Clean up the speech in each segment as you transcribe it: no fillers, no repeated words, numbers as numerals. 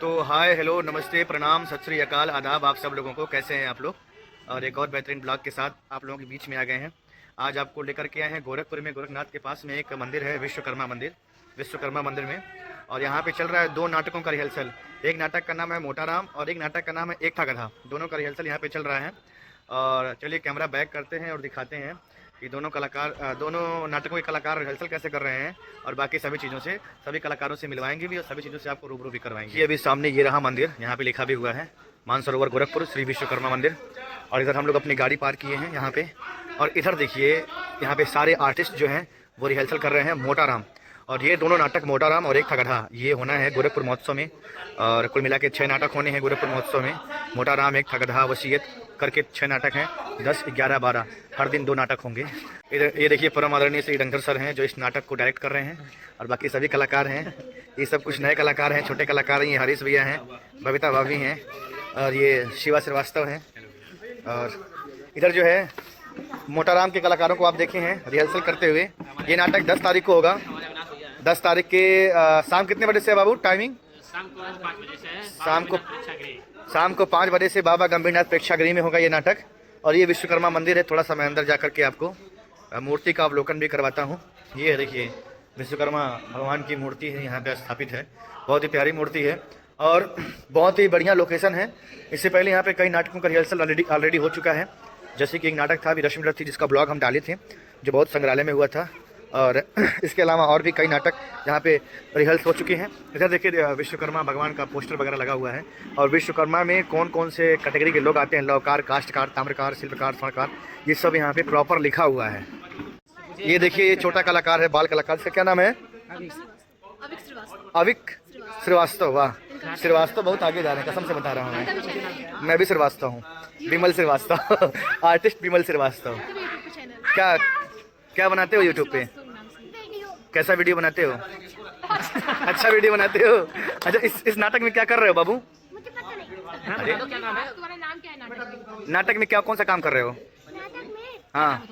तो hi hello नमस्ते प्रणाम सत श्री अकाल आदाब आप सब लोगों को। कैसे हैं आप लोग? और एक और बेहतरीन ब्लॉग के साथ आप लोगों के बीच में आ गए हैं। आज आपको लेकर के आए हैं गोरखपुर में, गोरखनाथ के पास में एक मंदिर है विश्वकर्मा मंदिर। विश्वकर्मा मंदिर में और यहाँ पे चल रहा है 2 नाटकों का रिहर्सल। एक नाटक का नाम है मोटा राम और एक नाटक का नाम है एक था गधा। दोनों का रिहर्सल यहाँ पे चल रहा है। और चलिए कैमरा बैक करते हैं और दिखाते हैं कि दोनों नाटकों के कलाकार रिहर्सल कैसे कर रहे हैं और बाकी सभी चीज़ों से सभी कलाकारों से मिलवाएंगे भी और सभी चीज़ों से आपको रूबरू भी करवाएंगे। ये अभी सामने ये रहा मंदिर, यहाँ पे लिखा भी हुआ है मानसरोवर गोरखपुर श्री विश्वकर्मा मंदिर। और इधर हम लोग अपनी गाड़ी पार्क किए हैं यहाँ पे। और इधर देखिए यहाँ पे सारे आर्टिस्ट जो हैं वो रिहर्सल कर रहे हैं मोटा राम। और ये दोनों नाटक मोटा राम और एक था गधा ये होना है गोरखपुर महोत्सव में। और कुल मिला के 6 नाटक होने हैं गोरखपुर महोत्सव में। मोटा राम, एक था गधा, वसीयत करके 6 नाटक हैं। 10, 11, 12 हर दिन 2 नाटक होंगे। इधर ये देखिए परम आदरणीय श्री डंगर सर हैं जो इस नाटक को डायरेक्ट कर रहे हैं। और बाकी सभी कलाकार हैं, ये सब कुछ नए कलाकार हैं, छोटे कलाकार हैं। ये हरीश भैया हैं, बबीता भाभी हैं और ये शिवा श्रीवास्तव हैं। और इधर जो है मोटा राम के कलाकारों को आप देखे हैं रिहर्सल करते हुए। ये नाटक 10 तारीख को होगा। 10 तारीख के शाम कितने बजे से है बाबू? टाइमिंग शाम को 5 बजे से बाबा गंभीरनाथ प्रेक्षागृह में होगा ये नाटक। और ये विश्वकर्मा मंदिर है, थोड़ा सा मैं अंदर जा करके आपको मूर्ति का अवलोकन भी करवाता हूँ। ये देखिए विश्वकर्मा भगवान की मूर्ति है यहाँ पे स्थापित है। बहुत ही प्यारी मूर्ति है और बहुत ही बढ़िया लोकेशन है। इससे पहले यहाँ पे कई नाटकों का रिहर्सल ऑलरेडी हो चुका है। जैसे कि एक नाटक था रश्मि थी जिसका ब्लॉग हम डाले थे जो बहुत संग्रहालय में हुआ था। और इसके अलावा और भी कई नाटक यहाँ पे रिहर्सल हो चुके हैं। इधर देखिए विश्वकर्मा भगवान का पोस्टर वगैरह लगा हुआ है। और विश्वकर्मा में कौन कौन से कैटेगरी के लोग आते हैं, लौकार, काष्ठकार, ताम्रकार, शिल्पकार, स्वर्णकार, ये सब यहाँ पे प्रॉपर लिखा हुआ है। ये देखिए ये छोटा कलाकार है, बाल कलाकार। इसका क्या नाम है? अविक श्रीवास्तव। वाह, श्रीवास्तव बहुत आगे जा रहे हैं, कसम से बता रहा हूँ। मैं भी श्रीवास्तव हूँ, विमल श्रीवास्तव आर्टिस्ट विमल श्रीवास्तव। क्या बनाते हो यूट्यूब पे? कैसा वीडियो बनाते हो? अच्छा वीडियो बनाते हो। अच्छा इस नाटक में क्या कर रहे हो बाबू? मुझे पता नहीं। तुम्हारा नाम क्या है नाटक में क्या कौन सा काम कर रहे हो? नाटक में? हाँ,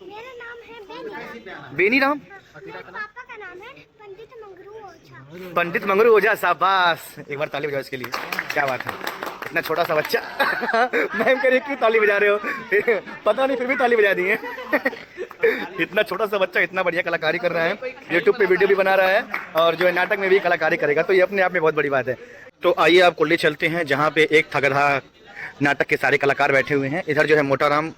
मेरा नाम है बेनी राम। पापा का नाम है पंडित मंगरू ओझा। पंडित मंगरू ओझा, शाबाश। एक बार ताली बजाओ इसके लिए। क्या बात है, इतना छोटा सा बच्चा मैम कह रही क्यों ताली बजा रहे हो? पता नहीं फिर भी ताली बजा दी है इतना छोटा सा बच्चा इतना बढ़िया कलाकारी कर रहा है, यूट्यूब पे वीडियो भी बना रहा है और जो है नाटक में भी कलाकारी करेगा, तो ये अपने आप में बहुत बड़ी बात है। तो आइए आपको ले चलते हैं जहाँ पे एक था गधा नाटक के सारे कलाकार बैठे हुए हैं। इधर जो है मोटा राम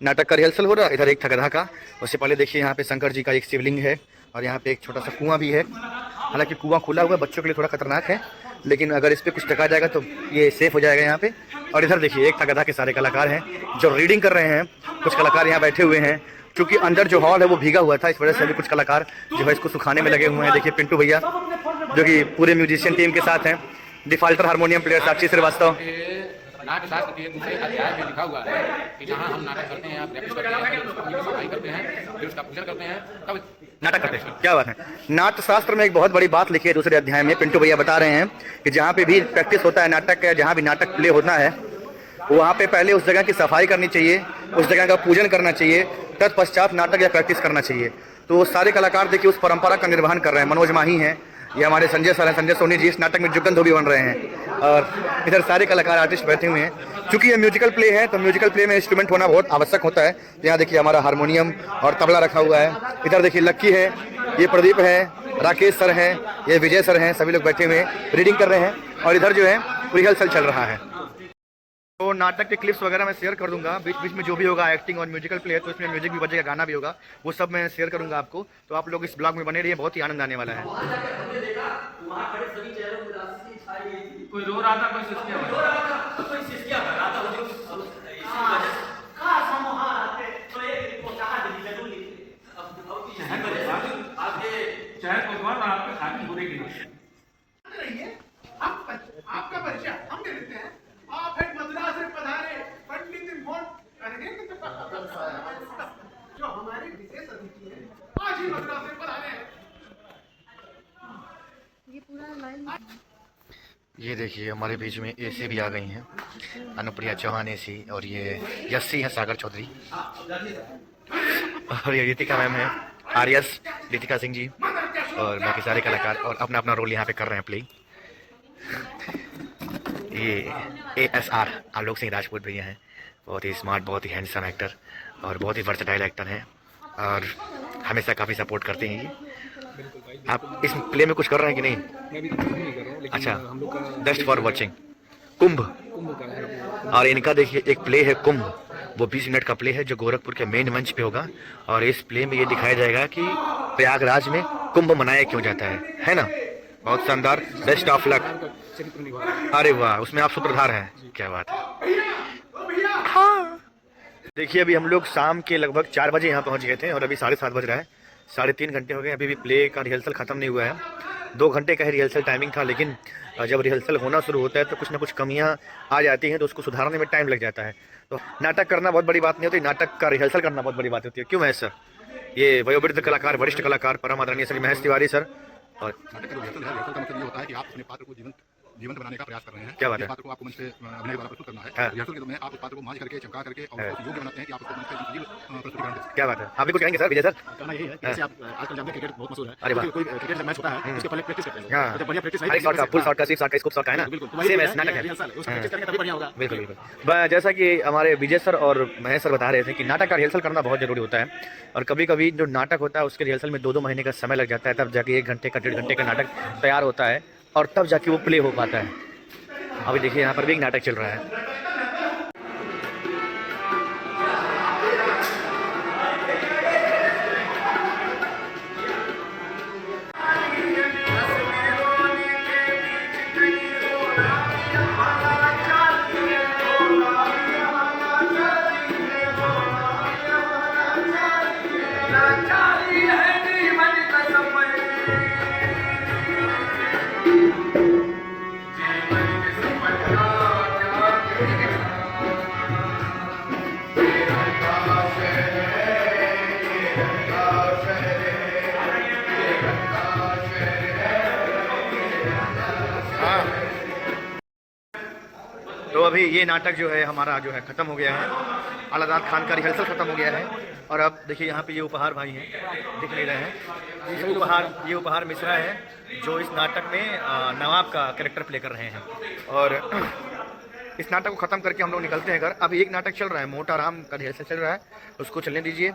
नाटक का रिहर्सल हो रहा है, इधर एक था गधा का। उससे पहले देखिए यहाँ पे शंकर जी का एक शिवलिंग है और यहाँ पे एक छोटा सा कुआं भी है। हालांकि कुआं खुला हुआ है, बच्चों के लिए थोड़ा खतरनाक है, लेकिन अगर इस पर कुछ ढका जाएगा तो ये सेफ हो जाएगा यहाँ पे। और इधर देखिए एक था गधा के सारे कलाकार हैं जो रीडिंग कर रहे हैं। कुछ कलाकार यहाँ बैठे हुए हैं क्योंकि अंदर जो हॉल है वो भीगा हुआ था, इस वजह से अभी कुछ कलाकार जो है इसको सुखाने में लगे हुए हैं। देखिए पिंटू भैया जो कि पूरे म्यूजिशियन टीम के साथ हैं। डिफाल्टर हारमोनियम प्लेयर साक्षी श्रीवास्तव। नाट्य शास्त्र के दूसरे अध्याय में लिखा हुआ है कि जहाँ हम नाटक करते हैं, प्रैक्टिस करते हैं, उसकी सफाई करते हैं, फिर उसका पूजन करते हैं, तब नाटक करते हैं। क्या बात है। नाट्य शास्त्र में एक बहुत बड़ी बात लिखी है दूसरे अध्याय में। पिंटू भैया बता रहे हैं कि जहाँ पे भी प्रैक्टिस होता है नाटक का, जहाँ भी नाटक प्ले होना है वहाँ पे पहले उस जगह की सफाई करनी चाहिए, उस जगह का पूजन करना चाहिए, तत्पश्चात नाटक या प्रैक्टिस करना चाहिए। तो सारे कलाकार देखिए उस परंपरा का निर्वहन कर रहे हैं। मनोज माही हैं, ये हमारे संजय सर हैं, संजय सोनी जी इस नाटक में जुगन धोबी बन रहे हैं। और इधर सारे कलाकार आर्टिस्ट बैठे हुए हैं। चूंकि ये म्यूजिकल प्ले है तो म्यूजिकल प्ले में इंस्ट्रूमेंट होना बहुत आवश्यक होता है। यहाँ देखिए हमारा हारमोनियम और तबला रखा हुआ है। इधर देखिए लक्की है, ये प्रदीप है, राकेश सर हैं, ये विजय सर हैं, सभी लोग बैठे हुए रीडिंग कर रहे हैं। और इधर जो है रिहर्सल चल रहा है। तो नाटक के क्लिप्स वगैरह मैं शेयर कर दूंगा बीच बीच में, जो भी होगा एक्टिंग और म्यूजिकल प्ले है तो इसमें म्यूजिक भी बजेगा, गाना भी होगा, वो सब मैं शेयर करूंगा आपको। तो आप लोग इस ब्लॉग में बने रहिए, बहुत ही आनंद आने वाला है। कोई रो रहा था, कोई सिसकिया भर रहा था, कोई सिसकिया भर रहा था। शहर को आपके खाती बुरे की आपका परिचय हम दे देते हैं। आप एक मद्रास से पधारे पंडित जो हमारे विशेष अतिथि हैं, आज ही मद्रास से पधारे हैं। ये पूरा लाइन ये देखिए हमारे बीच में एसी भी आ गई हैं, अनुप्रिया चौहान एसी, और ये यस्सी है सागर चौधरी, और ये रितिका मैम है, आर्यस रितिका सिंह जी, और बाकी सारे कलाकार और अपना अपना रोल यहाँ पे कर रहे हैं प्ले। ये ASR आलोक सिंह राजपूत भैया हैं, बहुत ही स्मार्ट, बहुत ही हैंडसम एक्टर और बहुत ही वर्सेटाइल एक्टर हैं और हमेशा काफ़ी सपोर्ट करते हैं ये। आप इस प्ले में कुछ कर रहे हैं कि नहीं? मैं भी कुछ नहीं कर रहा हूँ, लेकिन अच्छा, हम लोग का जस्ट फॉर वॉचिंग कुंभ। कुंभ का है वो। और इनका देखिए एक प्ले है कुंभ, वो 20 मिनट का प्ले है जो गोरखपुर के मेन मंच पे होगा और इस प्ले में ये दिखाया जाएगा कि प्रयागराज में कुंभ मनाया क्यों जाता है ना? बहुत शानदार, बेस्ट ऑफ लक। का चरित्र निभा रहा है। अरे वाह, उसमें आप सूत्रधार हैं, क्या बात है। हाँ। देखिए अभी हम लोग शाम के लगभग 4 बजे यहाँ पहुँच गए थे और अभी 7:30 बज रहा है, 3.5 घंटे हो गए, अभी भी प्ले का रिहर्सल ख़त्म नहीं हुआ है। 2 घंटे का ही रिहर्सल टाइमिंग था, लेकिन जब रिहर्सल होना शुरू होता है तो कुछ ना कुछ कमियां आ जाती हैं तो उसको सुधारने में टाइम लग जाता है। तो नाटक करना बहुत बड़ी बात नहीं होती, नाटक का रिहर्सल करना बहुत बड़ी बात होती है। क्यों है सर? ये वयोवृद्ध कलाकार, वरिष्ठ कलाकार, परम आदरणीय श्री महेश तिवारी सर। और नाटक का जो रिहर्सल है, रिहर्सल का मतलब ये होता है कि आप अपने पात्र को जीवंत बनाने का प्रयास कर रहे हैं। क्या बात है? पात्र को आपको मंच पे अभिनय द्वारा प्रस्तुत करना है। हाँ। रिहर्सल के दौरान आप उस पात्र को मांझ करके, चमका करके और उसको योग्य बनाते हैं कि आप उसको मंच पे सजीव प्रस्तुतिकरण दे सकें। क्या बात है, आप भी कुछ कहेंगे सर विजय सर? करना यही है कि जैसे आप आजकल जानते हैं क्रिकेट बहुत मशहूर है। अरे वाह। कोई क्रिकेट जब मैच होता है उसके पहले प्रैक्टिस करते हैं। हाँ। तो जब बढ़िया प्रैक्टिस हर शॉट का, फुल शॉट का, स्लिप शॉट का, स्कूप शॉट का है ना? बिल्कुल सेम है, नाटक है। रिहर्सल उसको प्रैक्टिस करेंगे तभी बढ़िया होगा। बिल्कुल बिल्कुल। जैसा कि हमारे विजय सर और महेश सर बता रहे थे कि नाटक का रिहर्सल करना बहुत ज़रूरी होता है और कभी कभी जो नाटक होता है उसके रिहर्सल में 2-2 महीने का समय लग जाता है, तब जाके 1 घंटे का, 1.5 घंटे का नाटक तैयार होता है और तब जाके वो प्ले हो पाता है। अभी देखिए यहाँ पर भी एक नाटक चल रहा है। तो अभी ये नाटक जो है हमारा जो है ख़त्म हो गया है। अलादात खान का रिहर्सल ख़त्म हो गया है और अब देखिए यहाँ पे ये उपहार भाई हैं, दिख नहीं रहे हैं। ये उपहार मिश्रा है जो इस नाटक में नवाब का कैरेक्टर प्ले कर रहे हैं और इस नाटक को ख़त्म करके हम लोग निकलते हैं घर। अभी एक नाटक चल रहा है, मोटा राम का रिहर्सल चल रहा है, उसको चलने दीजिए।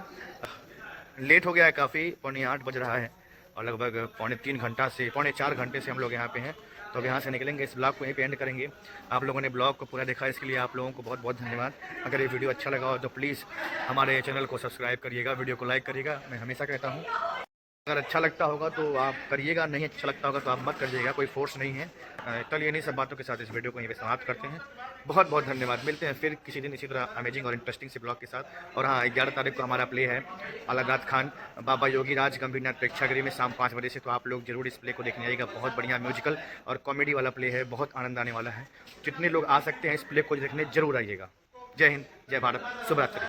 लेट हो गया है काफ़ी, 8:15 बज रहा है और लगभग 3.5 घंटे से हम लोग यहाँ पे हैं। तो अब यहाँ से निकलेंगे, इस ब्लॉग को यहीं पे एंड करेंगे। आप लोगों ने ब्लॉग को पूरा देखा, इसके लिए आप लोगों को बहुत बहुत धन्यवाद। अगर ये वीडियो अच्छा लगा हो तो प्लीज़ हमारे चैनल को सब्सक्राइब करिएगा, वीडियो को लाइक करिएगा। मैं हमेशा कहता हूँ अगर अच्छा लगता होगा तो आप करिएगा, नहीं अच्छा लगता होगा तो आप मत करिएगा, कोई फोर्स नहीं है। चलिए इन्हीं सब बातों के साथ इस वीडियो को यहीं पे समाप्त करते हैं। बहुत बहुत धन्यवाद, मिलते हैं फिर किसी दिन इसी तरह अमेजिंग और इंटरेस्टिंग से ब्लॉग के साथ। और हाँ, 11 तारीख को हमारा प्ले है अलादात खान बाबा योगी राज गंभीरनाथ प्रेक्षागृह में शाम 5 बजे से। तो आप लोग जरूर इस प्ले को देखने आइएगा, बहुत बढ़िया म्यूजिकल और कॉमेडी वाला प्ले है, बहुत आनंद आने वाला है। जितने लोग आ सकते हैं इस प्ले को देखने जरूर आइएगा। जय हिंद, जय भारत, शुभ रात्रि।